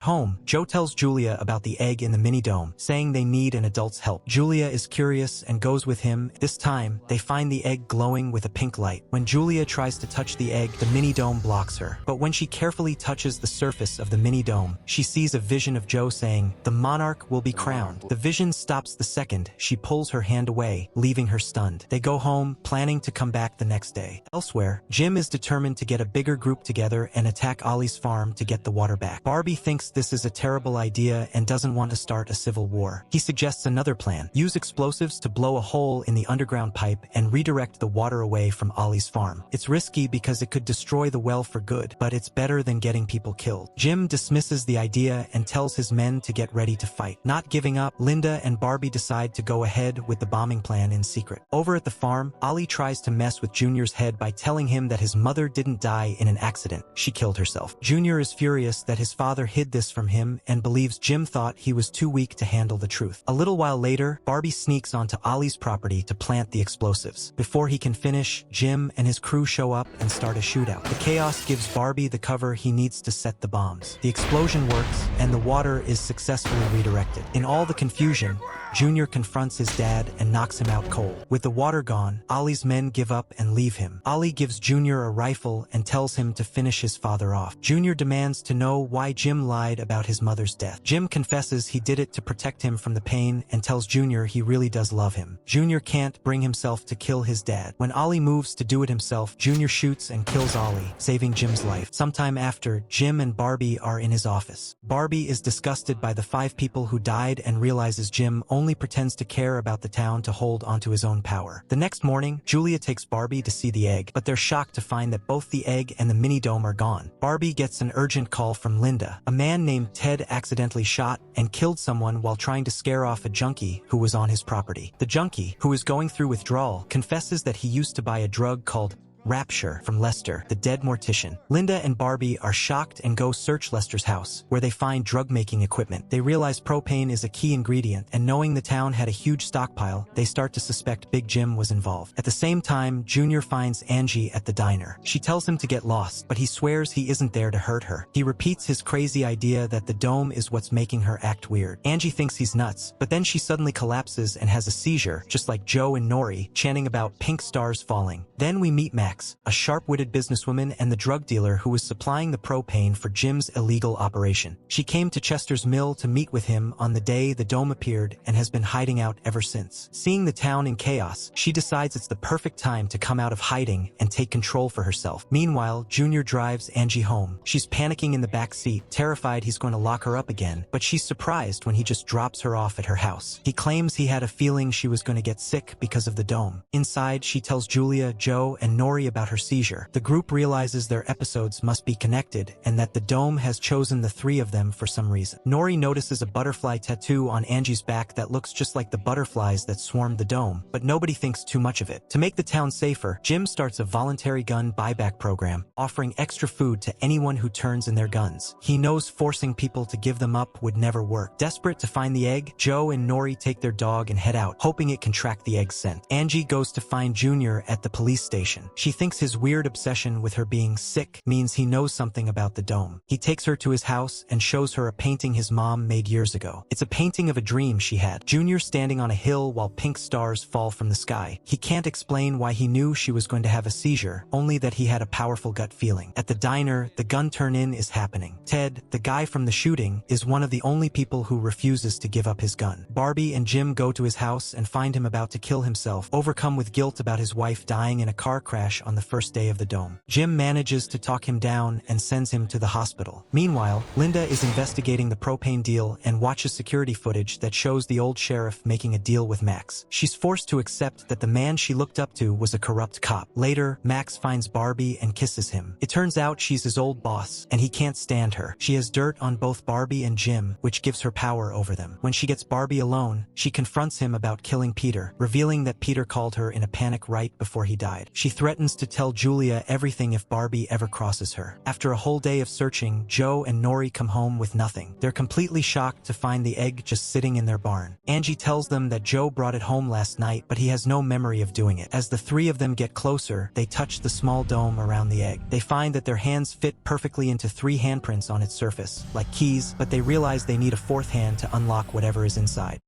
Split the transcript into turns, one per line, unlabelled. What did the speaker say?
Home, Joe tells Julia about the egg in the mini-dome, saying they need an adult's help. Julia is curious and goes with him. This time, they find the egg glowing with a pink light. When Julia tries to touch the egg, the mini-dome blocks her. But when she carefully touches the surface of the mini-dome, she sees a vision of Joe saying, "The monarch will be crowned." The vision stops the second she pulls her hand away, leaving her stunned. They go home, planning to come back the next day. Elsewhere, Jim is determined to get a bigger group together and attack Ollie's farm to get the water back. Barbie thinks this is a terrible idea and doesn't want to start a civil war. He suggests another plan. Use explosives to blow a hole in the underground pipe and redirect the water away from Ollie's farm. It's risky because it could destroy the well for good, but it's better than getting people killed. Jim dismisses the idea and tells his men to get ready to fight. Not giving up, Linda and Barbie decide to go ahead with the bombing plan in secret. Over at the farm, Ollie tries to mess with Junior's head by telling him that his mother didn't die in an accident. She killed herself. Junior is furious that his father hid this from him and believes Jim thought he was too weak to handle the truth. A little while later, Barbie sneaks onto Ollie's property to plant the explosives. Before he can finish, Jim and his crew show up and start a shootout. The chaos gives Barbie the cover he needs to set the bombs. The explosion works, and the water is successfully redirected. In all the confusion, Junior confronts his dad and knocks him out cold. With the water gone, Ollie's men give up and leave him. Ollie gives Junior a rifle and tells him to finish his father off. Junior demands to know why Jim lied about his mother's death. Jim confesses he did it to protect him from the pain and tells Junior he really does love him. Junior can't bring himself to kill his dad. When Ollie moves to do it himself, Junior shoots and kills Ollie, saving Jim's life. Sometime after, Jim and Barbie are in his office. Barbie is disgusted by the 5 people who died and realizes Jim only pretends to care about the town to hold onto his own power. The next morning, Julia takes Barbie to see the egg, but they're shocked to find that both the egg and the mini-dome are gone. Barbie gets an urgent call from Linda. A man named Ted accidentally shot and killed someone while trying to scare off a junkie who was on his property. The junkie, who is going through withdrawal, confesses that he used to buy a drug called Rapture from Lester, the dead mortician. Linda and Barbie are shocked and go search Lester's house, where they find drug-making equipment. They realize propane is a key ingredient, and knowing the town had a huge stockpile, they start to suspect Big Jim was involved. At the same time, Junior finds Angie at the diner. She tells him to get lost, but he swears he isn't there to hurt her. He repeats his crazy idea that the dome is what's making her act weird. Angie thinks he's nuts, but then she suddenly collapses and has a seizure, just like Joe and Nori, chanting about pink stars falling. Then we meet Max, a sharp-witted businesswoman and the drug dealer who was supplying the propane for Jim's illegal operation. She came to Chester's mill to meet with him on the day the dome appeared and has been hiding out ever since. Seeing the town in chaos, she decides it's the perfect time to come out of hiding and take control for herself. Meanwhile, Junior drives Angie home. She's panicking in the back seat, terrified he's going to lock her up again, but she's surprised when he just drops her off at her house. He claims he had a feeling she was going to get sick because of the dome. Inside, she tells Julia, Joe, and Nori about her seizure. The group realizes their episodes must be connected and that the dome has chosen the 3 of them for some reason. Nori notices a butterfly tattoo on Angie's back that looks just like the butterflies that swarmed the dome, but nobody thinks too much of it. To make the town safer, Jim starts a voluntary gun buyback program, offering extra food to anyone who turns in their guns. He knows forcing people to give them up would never work. Desperate to find the egg, Joe and Nori take their dog and head out, hoping it can track the egg's scent. Angie goes to find Junior at the police station. She thinks his weird obsession with her being sick means he knows something about the dome. He takes her to his house and shows her a painting his mom made years ago. It's a painting of a dream she had. Junior standing on a hill while pink stars fall from the sky. He can't explain why he knew she was going to have a seizure, only that he had a powerful gut feeling. At the diner, the gun turn-in is happening. Ted, the guy from the shooting, is one of the only people who refuses to give up his gun. Barbie and Jim go to his house and find him about to kill himself, overcome with guilt about his wife dying in a car crash on the first day of the dome. Jim manages to talk him down and sends him to the hospital. Meanwhile, Linda is investigating the propane deal and watches security footage that shows the old sheriff making a deal with Max. She's forced to accept that the man she looked up to was a corrupt cop. Later, Max finds Barbie and kisses him. It turns out she's his old boss, and he can't stand her. She has dirt on both Barbie and Jim, which gives her power over them. When she gets Barbie alone, she confronts him about killing Peter, revealing that Peter called her in a panic right before he died. She threatens threatens to tell Julia everything if Barbie ever crosses her. After a whole day of searching, Joe and Nori come home with nothing. They're completely shocked to find the egg just sitting in their barn. Angie tells them that Joe brought it home last night, but he has no memory of doing it. As the three of them get closer, they touch the small dome around the egg. They find that their hands fit perfectly into 3 handprints on its surface, like keys, but they realize they need a 4th hand to unlock whatever is inside.